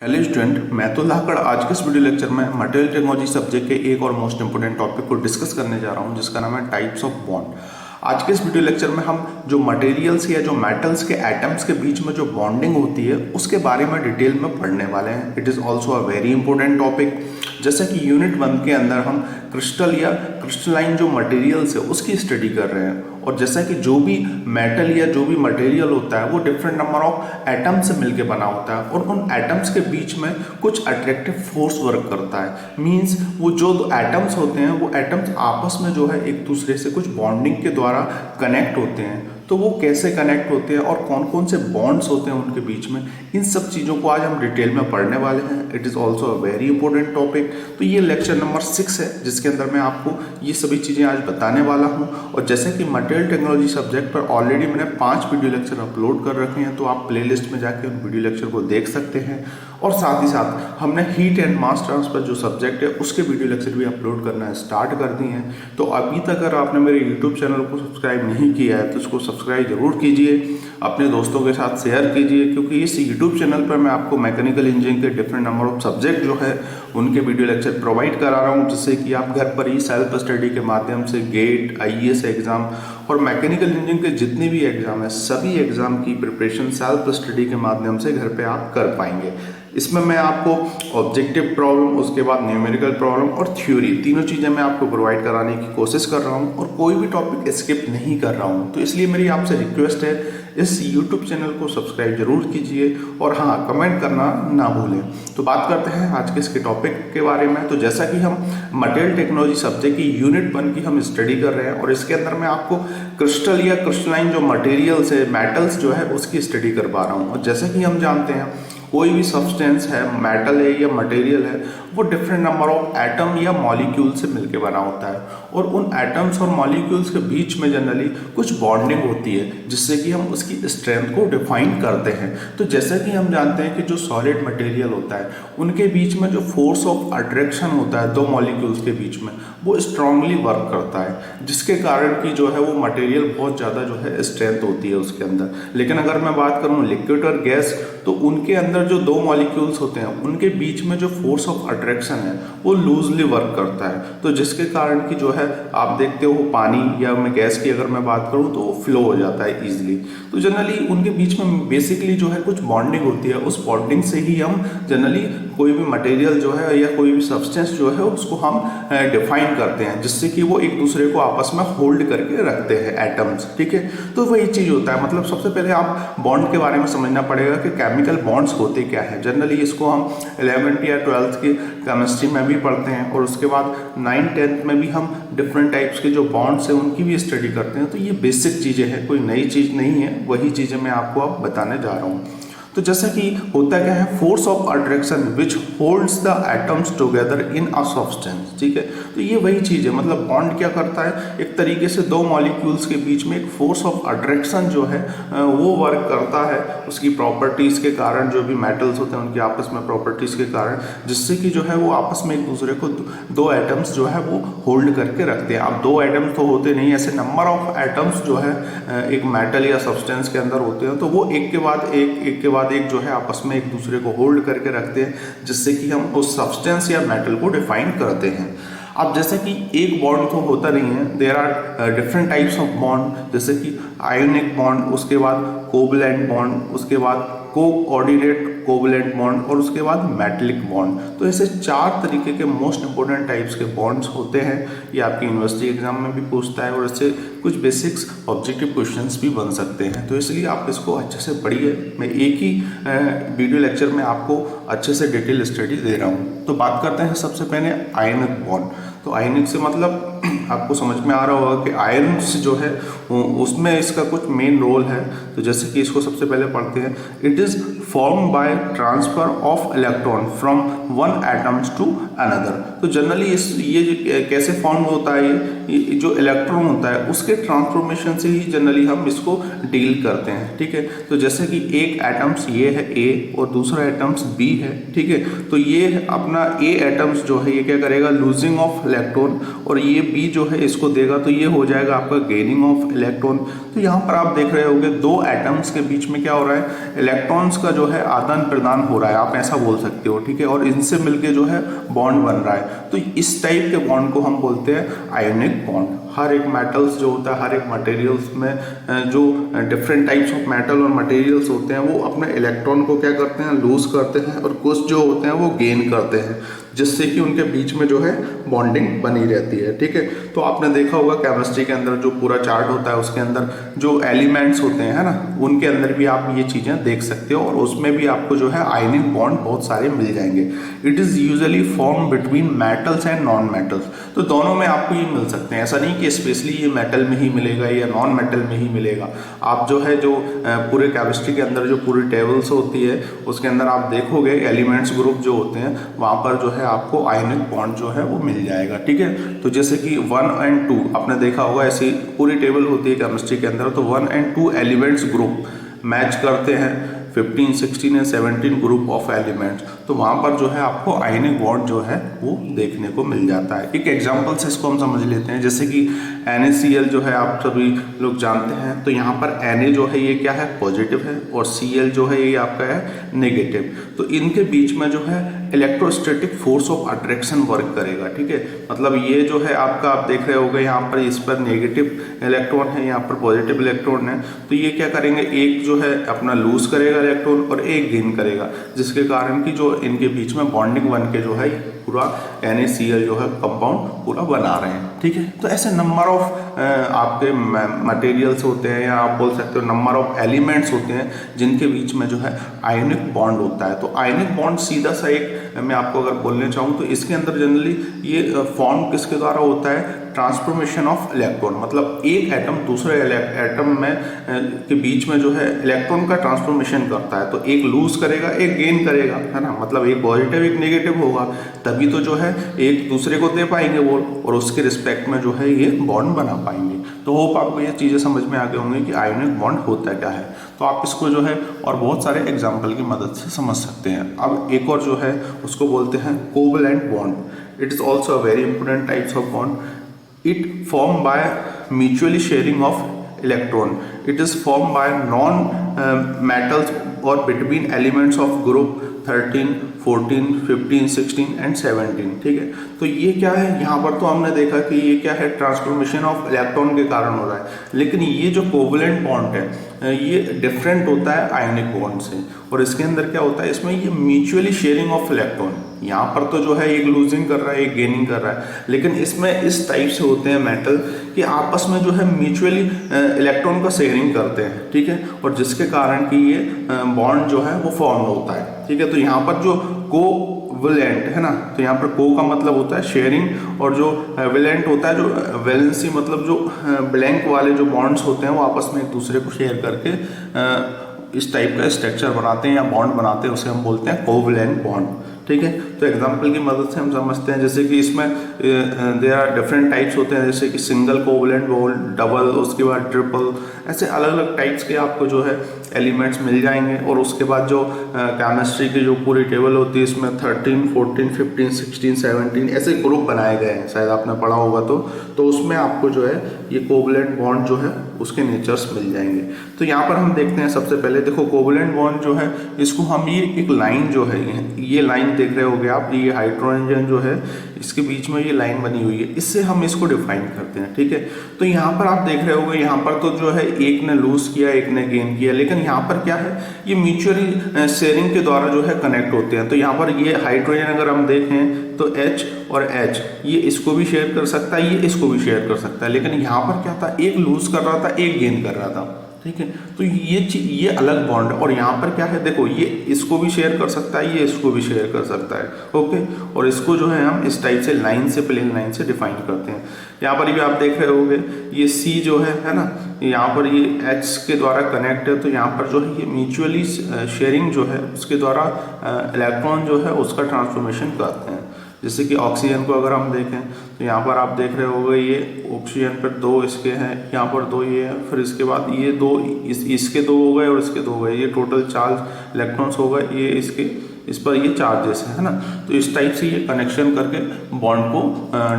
Hello student, मैं तो लाकड़ आज के इस वीडियो लेक्चर में मटेरियल टेक्नोलॉजी सब्जेक्ट के एक और मोस्ट इंपोर्टेंट टॉपिक को डिस्कस करने जा रहा हूं, जिसका नाम है टाइप्स ऑफ बॉन्ड। आज के इस वीडियो लेक्चर में हम जो मटेरियल्स या जो मेटल्स के एटम्स के बीच में जो बॉन्डिंग होती है उसके बारे में डिटेल में पढ़ने वाले हैं। It is also a very important topic. जैसा कि यूनिट 1 के अंदर हम क्रिस्टल या क्रिस्टलाइन जो मटेरियल्स है उसकी स्टडी कर रहे हैं, और जैसा कि जो भी मेटल या जो भी मटेरियल होता है वो डिफरेंट नंबर ऑफ एटम से मिलके बना होता है, और उन एटम्स के बीच में कुछ अट्रैक्टिव फोर्स वर्क करता है। मींस वो जो एटम्स होते हैं वो एटम्स आपस में जो है एक दूसरे से कुछ बॉन्डिंग के द्वारा कनेक्ट होते हैं। तो वो कैसे कनेक्ट होते हैं और कौन कौन से बॉन्ड्स होते हैं उनके बीच में, इन सब चीज़ों को आज हम डिटेल में पढ़ने वाले हैं। It is also a very important topic. तो ये लेक्चर नंबर 6 है, जिसके अंदर मैं आपको ये सभी चीज़ें आज बताने वाला हूँ। और जैसे कि मटेरियल टेक्नोलॉजी सब्जेक्ट पर ऑलरेडी मैंने 5 वीडियो लेक्चर अपलोड कर रखे हैं, तो आप प्लेलिस्ट में जाके उन वीडियो लेक्चर को देख सकते हैं। और साथ ही साथ हमने हीट एंड मास ट्रांसफर जो सब्जेक्ट है उसके वीडियो लेक्चर भी अपलोड करना स्टार्ट कर दिए हैं। तो अभी तक अगर आपने मेरे यूट्यूब चैनल को सब्सक्राइब नहीं किया है तो उसको सब्सक्राइब जरूर कीजिए, अपने दोस्तों के साथ शेयर कीजिए, क्योंकि इस यूट्यूब चैनल पर मैं आपको मैकेनिकल इंजीनियरिंग के डिफरेंट नंबर ऑफ सब्जेक्ट जो है उनके वीडियो लेक्चर प्रोवाइड करा रहा हूँ, जिससे कि आप घर पर ही सेल्फ स्टडी के माध्यम से गेट, आईएएस एग्जाम और मैकेनिकल इंजीनियरिंग के जितने भी एग्जाम है सभी एग्जाम की प्रिपरेशन सेल्फ स्टडी के माध्यम से घर पे आप कर पाएंगे। इसमें मैं आपको ऑब्जेक्टिव प्रॉब्लम, उसके बाद न्यूमेरिकल प्रॉब्लम और थ्योरी, तीनों चीज़ें मैं आपको प्रोवाइड कराने की कोशिश कर रहा हूँ, और कोई भी टॉपिक स्किप नहीं कर रहा हूँ। तो इसलिए मेरी आपसे रिक्वेस्ट है, इस यूट्यूब चैनल को सब्सक्राइब जरूर कीजिए, और हाँ, कमेंट करना ना भूलें। तो बात करते हैं आज के इसके टॉपिक के बारे में। तो जैसा कि हम मटेरियल टेक्नोलॉजी सब्जेक्ट की यूनिट 1 की हम स्टडी कर रहे हैं, और इसके अंदर मैं आपको क्रिस्टल या क्रिस्टलाइन जो मटेरियल्स है, मेटल्स जो है उसकी स्टडी कर पा रहा हूँ। और जैसे कि हम जानते हैं कोई भी सब्सटेंस है, मेटल है या मटेरियल है, वो डिफरेंट नंबर ऑफ एटम या मॉलिक्यूल से मिलकर बना होता है, और उन एटम्स और मॉलिक्यूल्स के बीच में जनरली कुछ बॉन्डिंग होती है, जिससे कि हम उसकी स्ट्रेंथ को डिफाइन करते हैं। तो जैसा कि हम जानते हैं कि जो सॉलिड मटेरियल होता है उनके बीच में जो फोर्स ऑफ अट्रैक्शन होता है दो मॉलिक्यूल्स के बीच में, वो स्ट्रांगली वर्क करता है, जिसके कारण कि जो है वो मटेरियल बहुत ज़्यादा जो है स्ट्रेंथ होती है उसके अंदर। लेकिन अगर मैं बात करूँ लिक्विड और गैस, तो उनके अंदर जो दो मॉलिक्यूल्स होते हैं उनके बीच में जो फोर्स ऑफ अट्रैक्शन है वो लूजली वर्क करता है, तो जिसके कारण कि जो है आप देखते हो पानी या मैं गैस की अगर मैं बात करूं तो वो फ्लो हो जाता है इजीली। तो जनरली उनके बीच में बेसिकली जो है कुछ बॉन्डिंग होती है, उस बॉन्डिंग से ही हम जनरली कोई भी मटेरियल जो है या कोई भी सब्सटेंस जो है उसको हम डिफाइन करते हैं, जिससे कि वो एक दूसरे को आपस में होल्ड करके रखते हैं एटम्स। ठीक है, तो वही चीज़ होता है। मतलब सबसे पहले आप बॉन्ड के बारे में समझना पड़ेगा कि केमिकल बॉन्ड्स होते क्या है। जनरली इसको हम 11th या 12th की केमिस्ट्री में भी पढ़ते हैं, और उसके बाद 9th 10th में भी हम डिफरेंट टाइप्स के जो बॉन्ड्स हैं उनकी भी स्टडी करते हैं। तो ये बेसिक चीज़ें हैं, कोई नई चीज़ नहीं है, वही चीज़ें मैं आपको अब बताने जा रहा हूँ। तो जैसा कि होता क्या है, force of attraction which holds the atoms together in a substance. ठीक है, तो ये वही चीज़ है। मतलब बॉन्ड क्या करता है, एक तरीके से दो मॉलिक्यूल्स के बीच में एक फोर्स ऑफ अट्रैक्शन जो है वो वर्क करता है, उसकी प्रॉपर्टीज़ के कारण, जो भी मेटल्स होते हैं उनकी आपस में प्रॉपर्टीज़ के कारण, जिससे कि जो है वो आपस में एक दूसरे को दो एटम्स जो है वो होल्ड करके रखते हैं। अब दो एटम्स तो होते नहीं, ऐसे नंबर ऑफ एटम्स जो है एक मेटल या सब्सटेंस के अंदर होते हैं, तो वो एक के बाद एक जो है आपस में एक दूसरे को होल्ड करके रखते हैं, जिससे कि हम उस सब्सटेंस या मेटल को डिफाइन करते हैं। अब जैसे कि एक बॉन्ड तो होता नहीं है, there are different types of bond, जैसे कि आयोनिक बॉन्ड, उसके बाद कोवलेंट बॉन्ड, उसके बाद कोऑर्डिनेट कोवलेंट बॉन्ड, और उसके बाद मेटलिक बॉन्ड। तो ऐसे 4 तरीके के मोस्ट इंपोर्टेंट टाइप्स के बॉन्ड्स होते हैं। ये आपकी यूनिवर्सिटी एग्जाम में भी पूछता है, और इससे कुछ बेसिक्स ऑब्जेक्टिव क्वेश्चंस भी बन सकते हैं। तो इसलिए आप इसको अच्छे से पढ़िए। मैं एक ही वीडियो लेक्चर में आपको अच्छे से डिटेल स्टडी दे रहा हूँ। तो बात करते हैं सबसे पहले आयनिक बॉन्ड। तो आयनिक से मतलब आपको समझ में आ रहा होगा कि आयन्स जो है उसमें इसका कुछ मेन रोल है। तो जैसे कि इसको सबसे पहले पढ़ते हैं, it is form by transfer of electron from one atoms to another. तो जनरली ये कैसे फॉर्म होता है, जो इलेक्ट्रॉन होता है उसके ट्रांसफॉर्मेशन से ही जनरली हम इसको डील करते हैं, ठीक है। तो जैसे कि एक एटम्स ये है A और दूसरा एटम्स B है, ठीक है। तो ये अपना A एटम्स जो है ये क्या करेगा, लूजिंग ऑफ इलेक्ट्रॉन, और ये B जो है इसको देगा तो ये हो जाएगा आपका गेनिंग ऑफ इलेक्ट्रॉन। तो यहाँ पर आप देख रहे होंगे दो एटम्स के बीच में क्या हो रहा है, इलेक्ट्रॉन्स का जो है आदान प्रदान हो रहा है, आप ऐसा बोल सकते हो, ठीक है। और इनसे मिलके जो है बॉन्ड बन रहा है। तो इस टाइप के बॉन्ड को हम बोलते हैं आयोनिक बॉन्ड। हर एक मेटल्स जो होता है, हर एक मटेरियल्स में जो डिफरेंट टाइप्स ऑफ मेटल और मटेरियल्स होते हैं वो अपने इलेक्ट्रॉन को क्या करते हैं, लूज करते हैं, और कुछ जो होते हैं वो गेन करते हैं, जिससे कि उनके बीच में जो है बॉन्डिंग बनी रहती है, ठीक है। तो आपने देखा होगा केमिस्ट्री के अंदर जो पूरा चार्ट होता है उसके अंदर जो एलिमेंट्स होते हैं, है ना, उनके अंदर भी आप ये चीज़ें देख सकते हो, और उसमें भी आपको जो है आयनिक बॉन्ड बहुत सारे मिल जाएंगे। It is usually form between metals and non metals. तो दोनों में आपको ये मिल सकते हैं, ऐसा नहीं कि स्पेशली ये मेटल में ही मिलेगा या नॉन मेटल में ही मिलेगा। आप जो है जो पूरे केमिस्ट्री के अंदर जो पूरी टेबल्स होती है उसके अंदर आप देखोगे एलिमेंट्स ग्रुप जो होते हैं वहाँ पर जो है आपको आयनिक बॉन्ड जो है वो मिल जाएगा, ठीक है। तो जैसे कि 1 और 2 आपने देखा होगा, ऐसी पूरी टेबल होती है केमिस्ट्री के अंदर, तो 1 और 2 एलिमेंट्स ग्रुप मैच करते हैं 15, 16 और 17 ग्रुप ऑफ एलिमेंट्स। तो वहाँ पर जो है आपको आयनिक बॉन्ड जो है वो देखने को मिल जाता है। एक एग्जांपल से इसको हम समझ लेते हैं, जैसे कि NaCl जो है आप सभी लोग जानते हैं। तो यहाँ पर Na जो है ये क्या है, पॉजिटिव है, और Cl जो है ये आपका है नेगेटिव। तो इनके बीच में जो है electrostatic force of attraction work करेगा, ठीक है। मतलब ये जो है आपका, आप देख रहे होगे यहाँ पर इस पर नेगेटिव इलेक्ट्रॉन है, यहाँ पर पॉजिटिव इलेक्ट्रॉन है। तो ये क्या करेंगे, एक जो है अपना लूज करेगा इलेक्ट्रॉन और एक गेन करेगा, जिसके कारण की जो इनके बीच में बॉन्डिंग बन के जो है पूरा NaCl जो है कंपाउंड पूरा बना रहे हैं, ठीक है। तो ऐसे नंबर ऑफ आपके मटेरियल्स होते हैं, या आप बोल सकते हो नंबर ऑफ एलिमेंट्स होते हैं जिनके बीच में जो है आयनिक बॉन्ड होता है। तो आयनिक बॉन्ड सीधा सा एक मैं आपको अगर बोलने चाहूँ तो इसके अंदर जनरली ये फॉर्म किसके द्वारा होता है, ट्रांसफॉर्मेशन ऑफ इलेक्ट्रॉन। मतलब एक एटम दूसरे एटम में के बीच में जो है इलेक्ट्रॉन का ट्रांसफॉर्मेशन करता है। तो एक लूज करेगा एक गेन करेगा, है ना, मतलब एक पॉजिटिव एक नेगेटिव होगा, तभी तो जो है एक दूसरे को दे पाएंगे वो, और उसके रिस्पेक्ट में जो है ये बॉन्ड बना पाएंगे। तो होप आपको ये चीज़ें समझ में आ गई होंगी कि आयनिक बॉन्ड होता क्या है। तो आप इसको जो है और बहुत सारे एग्जाम्पल की मदद से समझ सकते हैं। अब एक और जो है उसको बोलते हैं covalent bond. It is also a very important types of bond. It formed by mutually sharing of electron. It is formed by non-metals or between elements of group 13, 14, 15, 16 and 17, ठीक है। तो ये क्या है, यहाँ पर तो हमने देखा कि ये क्या है, ट्रांसफॉर्मेशन ऑफ इलेक्ट्रॉन के कारण हो रहा है। लेकिन ये जो कोवलेंट बॉन्ड है ये डिफरेंट होता है आयनिक बॉन्ड से, और इसके अंदर क्या होता है, इसमें ये म्यूचुअली शेयरिंग ऑफ इलेक्ट्रॉन। यहाँ पर तो जो है एक लूजिंग कर रहा है एक गेनिंग कर रहा है, लेकिन इसमें इस टाइप से होते हैं मेटल कि आपस में जो है म्यूचुअली इलेक्ट्रॉन का शेयरिंग करते हैं, ठीक है। और जिसके कारण कि ये बॉन्ड जो है वो फॉर्म होता है, ठीक है। तो यहाँ पर जो कोवलेंट है ना, तो यहाँ पर को का मतलब होता है शेयरिंग, और जो वेलेंट होता है, जो वैलेंसी मतलब जो ब्लैंक वाले जो बॉन्ड्स होते हैं वो आपस में एक दूसरे को शेयर करके इस टाइप का स्ट्रक्चर बनाते हैं या बॉन्ड बनाते हैं, उसे हम बोलते हैं कोवलेंट बॉन्ड, ठीक है। तो एग्जांपल की मदद से हम समझते हैं, जैसे कि इसमें देयर आर डिफरेंट टाइप्स होते हैं, जैसे कि सिंगल कोवलेंट बॉन्ड, डबल, उसके बाद ट्रिपल, ऐसे अलग अलग टाइप्स के आपको जो है एलिमेंट्स मिल जाएंगे। और उसके बाद जो केमिस्ट्री की जो पूरी टेबल होती है इसमें 13, 14, 15, 16, 17 ऐसे ग्रुप बनाए गए हैं, शायद आपने पढ़ा होगा। तो उसमें आपको जो है ये कोवलेंट बॉन्ड जो है उसके नेचर्स मिल जाएंगे। तो यहाँ पर हम देखते हैं, सबसे पहले देखो कोवलेंट बॉन्ड जो है इसको हम ये एक लाइन जो है ये लाइन देख रहे होगे आप, ये हाइड्रोजन जो है इसके बीच में ये लाइन बनी हुई है, इससे हम इसको डिफाइन करते हैं, ठीक है। तो यहाँ पर आप देख रहे होगे, यहाँ पर तो जो है एक ने लूज किया एक ने गेन किया, लेकिन यहाँ पर क्या है, ये म्यूचुअली शेयरिंग के द्वारा जो है कनेक्ट होते हैं। तो यहाँ पर ये हाइड्रोजन अगर हम देखें तो H और H ये इसको भी शेयर कर सकता है, ये इसको भी शेयर कर सकता है, लेकिन यहाँ पर क्या था, एक लूज कर रहा था एक गेन कर रहा था, ठीक है। तो ये अलग बॉन्ड है। और यहाँ पर क्या है, देखो ये इसको भी शेयर कर सकता है, ये इसको भी शेयर कर सकता है, ओके। और इसको जो है हम इस टाइप से लाइन से, प्लेन लाइन से डिफाइन करते हैं। यहाँ पर भी आप देख रहे होगे ये C जो है ना, यहाँ पर ये H के द्वारा कनेक्ट है, तो यहाँ पर जो है ये म्यूचुअली शेयरिंग जो है उसके द्वारा इलेक्ट्रॉन जो है उसका ट्रांसफॉर्मेशन करते हैं, जैसे कि ऑक्सीजन को अगर हम देखें तो यहाँ पर आप देख रहे होंगे ये ऑक्सीजन पर 2 इसके हैं, यहाँ पर 2 ये है, फिर इसके बाद ये 2 इसके 2 हो गए और इसके 2 हो गए, ये टोटल चार्ज इलेक्ट्रॉन्स हो गए, ये इसके इस पर ये चार्जेस है ना। तो इस टाइप से ये कनेक्शन करके बॉन्ड को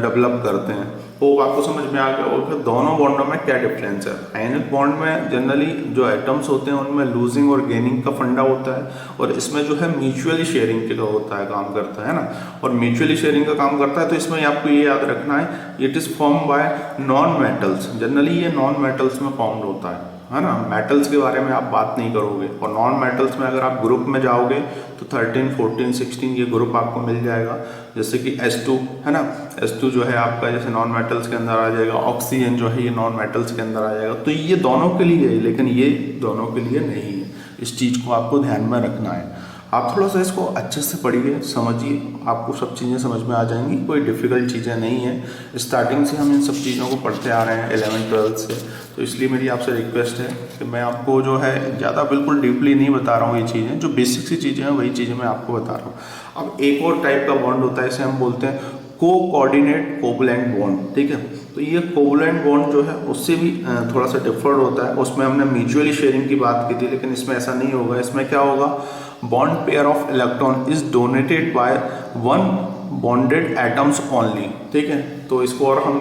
डेवलप करते हैं। वो आपको समझ में आ गया। और फिर दोनों बॉन्डों में क्या डिफरेंस है। आयनिक बॉन्ड में जनरली जो एटम्स होते हैं उनमें लूजिंग और गेनिंग का फंडा होता है, और इसमें जो है म्यूचुअली शेयरिंग का होता है, काम करता है ना। और म्यूचुअली शेयरिंग का काम करता है तो इसमें आपको ये याद रखना है, it is form by non metals. Generally ये नॉन मेटल्स में फॉर्म्ड होता है ना। मेटल्स के बारे में आप बात नहीं करोगे। और नॉन मेटल्स में अगर आप ग्रुप में जाओगे तो 13, 14, 16 ये ग्रुप आपको मिल जाएगा। जैसे कि H2 है ना, H2 जो है आपका जैसे नॉन मेटल्स के अंदर आ जाएगा। ऑक्सीजन जो है ये नॉन मेटल्स के अंदर आ जाएगा। तो ये दोनों के लिए है, लेकिन ये दोनों के लिए नहीं है। इस चीज़ को आपको ध्यान में रखना है। आप थोड़ा सा इसको अच्छे से पढ़िए, समझिए, आपको सब चीज़ें समझ में आ जाएंगी। कोई डिफ़िकल्ट चीज़ें नहीं है। स्टार्टिंग से हम इन सब चीज़ों को पढ़ते आ रहे हैं 11th 12th से। तो इसलिए मेरी आपसे रिक्वेस्ट है कि मैं आपको जो है ज़्यादा बिल्कुल डीपली नहीं बता रहा हूँ। ये चीज़ें जो बेसिक सी चीज़ें हैं वही चीज़ें मैं आपको बता रहा हूँ। अब एक और टाइप का बॉन्ड होता है, इसे हम बोलते हैं को-कोऑर्डिनेट कोवलेंट बॉन्ड। ठीक है, तो ये कोवलेंट बॉन्ड जो है उससे भी थोड़ा सा डिफर्ड होता है। उसमें हमने म्यूचुअली शेयरिंग की बात की थी, लेकिन इसमें ऐसा नहीं होगा। इसमें क्या होगा, bond pair of electron is donated by one bonded atoms only. ठीक है, तो इसको और हम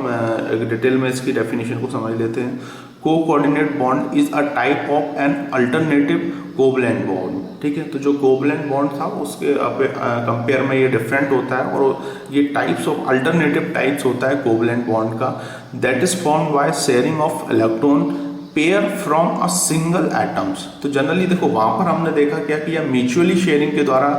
एक डिटेल में इसकी डेफिनेशन को समझ लेते हैं। Co coordinate bond is a type of an alternative covalent bond. ठीक है, तो जो कोवलेंट बॉन्ड था उसके कंपेयर में ये डिफरेंट होता है, और ये टाइप्स ऑफ अल्टरनेटिव टाइप्स होता है कोवलेंट बॉन्ड का। That is formed by sharing of electron pair from a single atoms. तो जनरली देखो वहाँ पर हमने देखा क्या कि म्यूचुअली शेयरिंग के द्वारा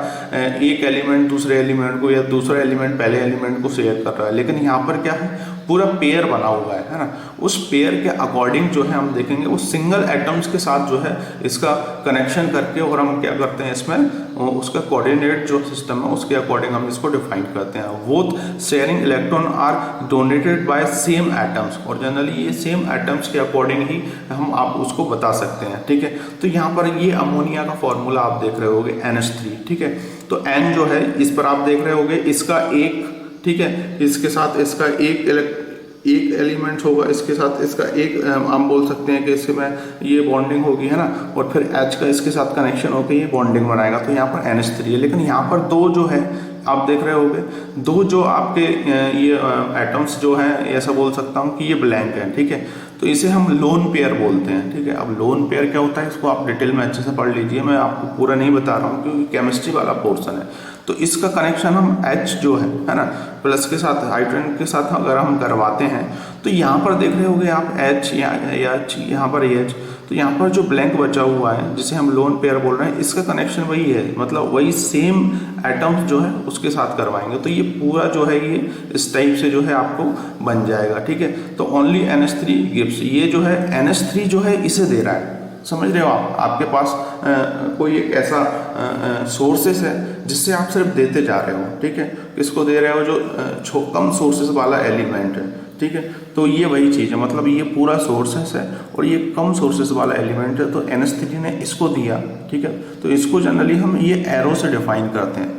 एक एलिमेंट दूसरे एलिमेंट को या दूसरा एलिमेंट पहले एलिमेंट को शेयर कर रहा है, लेकिन यहाँ पर क्या है, पूरा पेयर बना हुआ है ना। उस पेयर के अकॉर्डिंग जो है हम देखेंगे वो सिंगल एटम्स के साथ जो है इसका कनेक्शन करके, और हम क्या करते हैं इसमें उसका कोऑर्डिनेट जो सिस्टम है उसके अकॉर्डिंग हम इसको डिफाइन करते हैं। Both sharing electron are donated by same atoms, और जनरली ये सेम एटम्स के अकॉर्डिंग ही हम आप उसको बता सकते हैं। ठीक है, तो यहाँ पर ये अमोनिया का फॉर्मूला आप देख रहे होगे NH3। ठीक है, तो N जो है इस पर आप देख रहे होगे इसका एक, ठीक है, इसके साथ इसका एक एलिमेंट होगा, इसके साथ इसका एक हम बोल सकते हैं कि इसमें ये बॉन्डिंग होगी, है ना। और फिर H का इसके साथ कनेक्शन होकर ये बॉन्डिंग बनाएगा। तो यहाँ पर NH3 है, लेकिन यहाँ पर दो जो है आप देख रहे होगे, दो जो आपके ये एटम्स जो हैं, ऐसा बोल सकता हूँ कि ये ब्लैंक है। ठीक है, तो इसे हम लोन पेयर बोलते हैं। ठीक है, अब लोन पेयर क्या होता है इसको आप डिटेल में अच्छे से पढ़ लीजिए, मैं आपको पूरा नहीं बता रहा हूँ क्योंकि केमिस्ट्री वाला पोर्सन है। तो इसका कनेक्शन हम H जो है ना, प्लस के साथ हाइड्रोजन के साथ अगर हम करवाते हैं तो यहाँ पर देख रहे होगे आप H या यहाँ पर H, तो यहाँ पर जो ब्लैंक बचा हुआ है जिसे हम लोन पेयर बोल रहे हैं, इसका कनेक्शन वही है, मतलब वही सेम एटम्स जो है उसके साथ करवाएंगे। तो ये पूरा जो है ये इस टाइप से जो है आपको बन जाएगा। ठीक है, तो ओनली NH3 गिव्स, ये जो है NH3 जो है इसे दे रहा है। समझ रहे हो आप, आपके पास कोई एक ऐसा सोर्सेस है जिससे आप सिर्फ देते जा रहे हो। ठीक है, किसको दे रहे हो, जो कम सोर्सेस वाला एलिमेंट है। ठीक है, तो ये वही चीज़ है, मतलब ये पूरा सोर्सेस है और ये कम सोर्सेस वाला एलिमेंट है, तो NH3 ने इसको दिया। ठीक है, तो इसको जनरली हम ये एरो से डिफाइन करते हैं।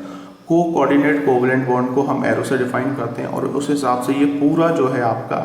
को कोऑर्डिनेट कोवलेंट बॉन्ड को हम एरो से डिफाइन करते हैं, और उस हिसाब से ये पूरा जो है आपका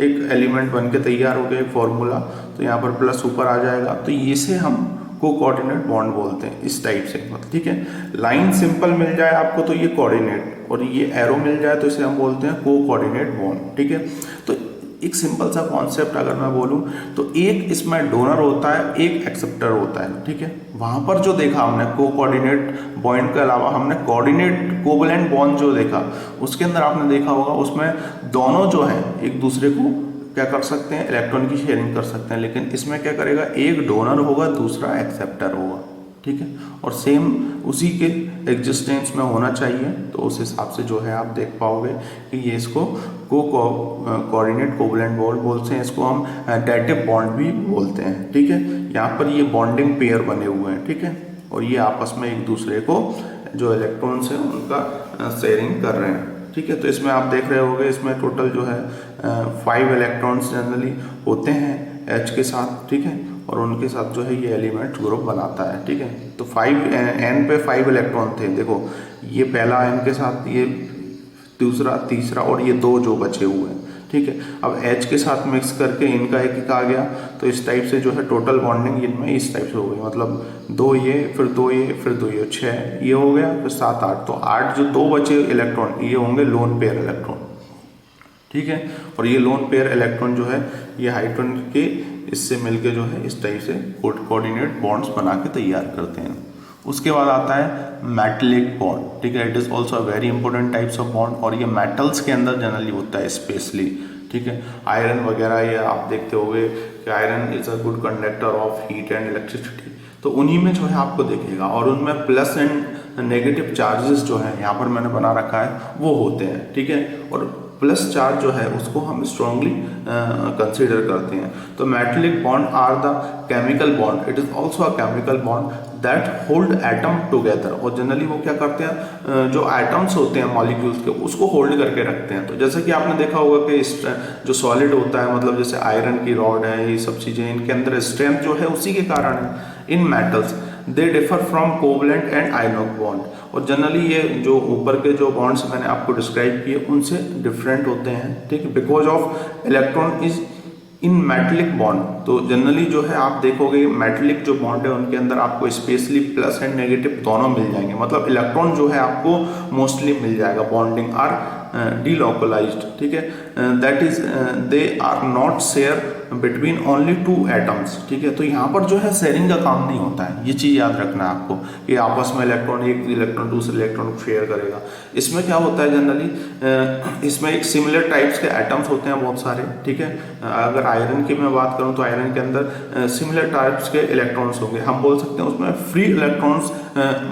एक एलिमेंट बन के तैयार हो गया, एक फॉर्मूला। तो यहाँ पर प्लस ऊपर आ जाएगा, तो इसे हम को कोऑर्डिनेट बॉन्ड बोलते हैं इस टाइप से। मतलब ठीक है, लाइन सिंपल मिल जाए आपको तो ये कोऑर्डिनेट, और ये एरो मिल जाए तो इसे हम बोलते हैं को कोऑर्डिनेट बॉन्ड। ठीक है, तो एक सिंपल सा कॉन्सेप्ट अगर मैं बोलूं तो एक इसमें डोनर होता है, एक एक्सेप्टर होता है। ठीक है, वहां पर जो देखा हमने को कोऑर्डिनेट बॉन्ड के अलावा हमने कोऑर्डिनेट कोवलेंट बॉन्ड जो देखा, उसके अंदर आपने देखा होगा उसमें दोनों जो है एक दूसरे को क्या कर सकते हैं, इलेक्ट्रॉन की शेयरिंग कर सकते हैं। लेकिन इसमें क्या करेगा, एक डोनर होगा दूसरा एक्सेप्टर होगा। ठीक है, और सेम उसी के एग्जिस्टेंस में होना चाहिए, तो उस हिसाब से जो है आप देख पाओगे कि ये इसको को कोऑर्डिनेट कोवलेंट बॉन्ड बोलते हैं, इसको हम डैटिव बॉन्ड भी बोलते हैं। ठीक है, यहाँ पर ये बॉन्डिंग पेयर बने हुए हैं। ठीक है, और ये आपस में एक दूसरे को जो इलेक्ट्रॉन्स हैं उनका शेयरिंग कर रहे हैं। ठीक है, तो इसमें आप देख रहे होगे इसमें टोटल जो है 5 इलेक्ट्रॉन्स जनरली होते हैं H के साथ। ठीक है, और उनके साथ जो है ये एलिमेंट ग्रुप बनाता है। ठीक है, तो 5 N पे 5 इलेक्ट्रॉन थे। देखो ये पहला N के साथ ये दूसरा, तीसरा और ये 2 जो बचे हुए हैं, ठीक है। अब H के साथ मिक्स करके इनका एक आ गया, तो इस टाइप से जो है टोटल बॉन्डिंग इनमें इस टाइप से हो गई, मतलब 2 ये, फिर 2 ये, फिर 2 ये, 6 ये हो गया, फिर 7 8, तो 8 जो 2 बचे इलेक्ट्रॉन ये होंगे लोन पेयर इलेक्ट्रॉन, ठीक है। और ये लोन पेयर इलेक्ट्रॉन जो है ये हाइड्रोजन के इससे मिलके जो है इस टाइप से कोऑर्डिनेट बॉन्ड्स बना के तैयार करते हैं। उसके बाद आता है मेटलिक बॉन्ड, ठीक है। It is also a very important types of bond, और ये मेटल्स के अंदर जनरली होता है स्पेशली, ठीक है। आयरन वगैरह ये आप देखते होंगे कि iron is a good conductor of heat and electricity, तो उन्हीं में जो है आपको देखेगा, और उनमें प्लस एंड नेगेटिव चार्जेस जो है यहाँ पर मैंने बना रखा है वो होते हैं, ठीक है। और प्लस चार्ज जो है उसको हम स्ट्रांगली कंसीडर करते हैं। तो metallic bond are the chemical bond, it is also a chemical bond that hold atom together, और जनरली वो क्या करते हैं, जो एटम्स होते हैं मॉलिक्यूल्स के उसको होल्ड करके रखते हैं। तो जैसे कि आपने देखा होगा कि जो सॉलिड होता है, मतलब जैसे आयरन की रॉड है, ये सब चीज़ें, इनके अंदर स्ट्रेंथ जो है उसी के कारण है। In metals they differ from covalent and ionic bond, और जनरली ये जो ऊपर के जो बॉन्ड्स मैंने आपको डिस्क्राइब किए उनसे डिफरेंट होते हैं, ठीक है, because of electron is in metallic bond. तो जनरली जो है आप देखोगे मेटलिक जो बॉन्ड है उनके अंदर आपको स्पेशली प्लस एंड नेगेटिव दोनों मिल जाएंगे, मतलब इलेक्ट्रॉन जो है आपको मोस्टली मिल जाएगा, बॉन्डिंग आर delocalized, ठीक है। That is they are not share between only 2 atoms, ठीक है। तो यहाँ पर जो है शेयरिंग का काम नहीं होता है, ये चीज़ याद रखना है आपको कि आपस में इलेक्ट्रॉन, एक इलेक्ट्रॉन दूसरे इलेक्ट्रॉन को शेयर करेगा। इसमें क्या होता है जनरली, इसमें एक सिमिलर टाइप्स के एटम्स होते हैं बहुत सारे, ठीक है। अगर आयरन की मैं बात करूँ तो आयरन के अंदर सिमिलर टाइप्स के इलेक्ट्रॉन्स होंगे, हम बोल सकते हैं उसमें फ्री इलेक्ट्रॉन्स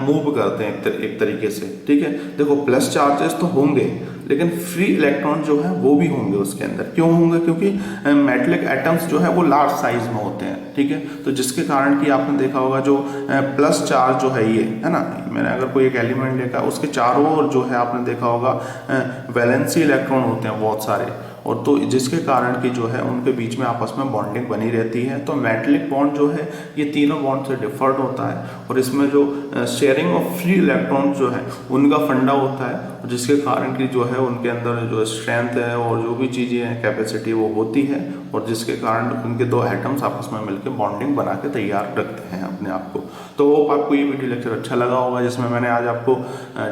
मूव करते हैं एक तरीके से, ठीक है। देखो प्लस चार्जेस तो होंगे लेकिन फ्री इलेक्ट्रॉन जो है वो भी होंगे उसके अंदर। क्यों होंगे? क्योंकि मेटलिक एटम्स जो है वो लार्ज साइज में होते हैं, ठीक है। तो जिसके कारण कि आपने देखा होगा जो प्लस चार्ज जो है ये है ना, मैंने अगर कोई एक एलिमेंट देखा उसके चारों ओर जो है आपने देखा होगा वैलेंसी इलेक्ट्रॉन होते हैं बहुत सारे, और तो जिसके कारण कि जो है उनके बीच में आपस में बॉन्डिंग बनी रहती है। तो मेटलिक बॉन्ड जो है ये तीनों बॉन्ड से डिफर्ड होता है, और इसमें जो शेयरिंग ऑफ फ्री इलेक्ट्रॉन जो है उनका फंडा होता है, जिसके कारण कि जो है उनके अंदर जो स्ट्रेंथ है और जो भी चीज़ें हैं कैपेसिटी वो होती है, और जिसके कारण उनके 2 एटम्स आपस में मिलकर बॉन्डिंग बना के तैयार रखते हैं अपने आप को। तो होप आपको ये वीडियो लेक्चर अच्छा लगा होगा, जिसमें मैंने आज आपको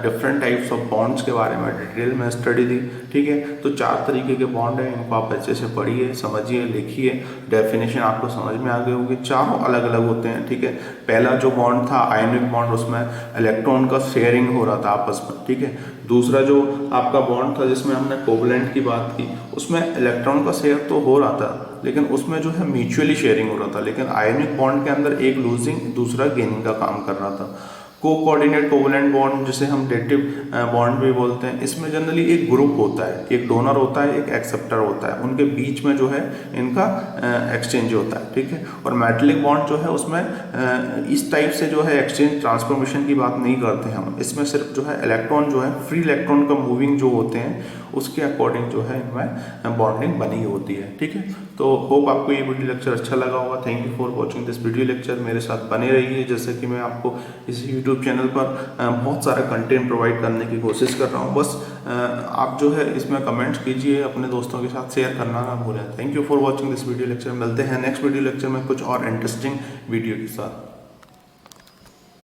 डिफरेंट टाइप्स ऑफ बॉन्ड्स के बारे में डिटेल में स्टडी दी, ठीक है। तो 4 तरीके के बॉन्ड है, इनको आप अच्छे से पढ़िए, समझिए, लिखिए, डेफिनेशन आपको समझ में आ गई होगी। चारों अलग अलग होते हैं, ठीक है। पहला जो बॉन्ड था आयनिक बॉन्ड, उसमें इलेक्ट्रॉन का शेयरिंग हो रहा था आपस में, ठीक है। दूसरा जो आपका बॉन्ड था जिसमें हमने कोवलेंट की बात की, उसमें इलेक्ट्रॉन का शेयर तो हो रहा था लेकिन उसमें जो है म्यूचुअली शेयरिंग हो रहा था, लेकिन आयनिक बॉन्ड के अंदर एक लूजिंग दूसरा गेनिंग का काम कर रहा था। कोऑर्डिनेट कोवलेंट बॉन्ड जिसे हम डेटिव बॉन्ड भी बोलते हैं, इसमें जनरली एक ग्रुप होता है, एक डोनर होता है, एक एक्सेप्टर होता है, उनके बीच में जो है इनका एक्सचेंज होता है, ठीक है। और मेटलिक बॉन्ड जो है उसमें इस टाइप से जो है एक्सचेंज ट्रांसफॉर्मेशन की बात नहीं करते हम, इसमें सिर्फ जो है इलेक्ट्रॉन जो है फ्री इलेक्ट्रॉन का मूविंग जो होते हैं उसके अकॉर्डिंग जो है इनमें बॉन्डिंग बनी होती है, ठीक है। तो होप आपको ये वीडियो लेक्चर अच्छा लगा होगा। Thank you for watching this video lecture. मेरे साथ बने रहिए, जैसे कि मैं आपको इस यूट्यूब चैनल पर बहुत सारा कंटेंट प्रोवाइड करने की कोशिश कर रहा हूँ। बस आप जो है इसमें कमेंट्स कीजिए, अपने दोस्तों के साथ शेयर करना ना भूलें। Thank you for watching this video lecture. मिलते हैं नेक्स्ट वीडियो लेक्चर में कुछ और इंटरेस्टिंग वीडियो के साथ।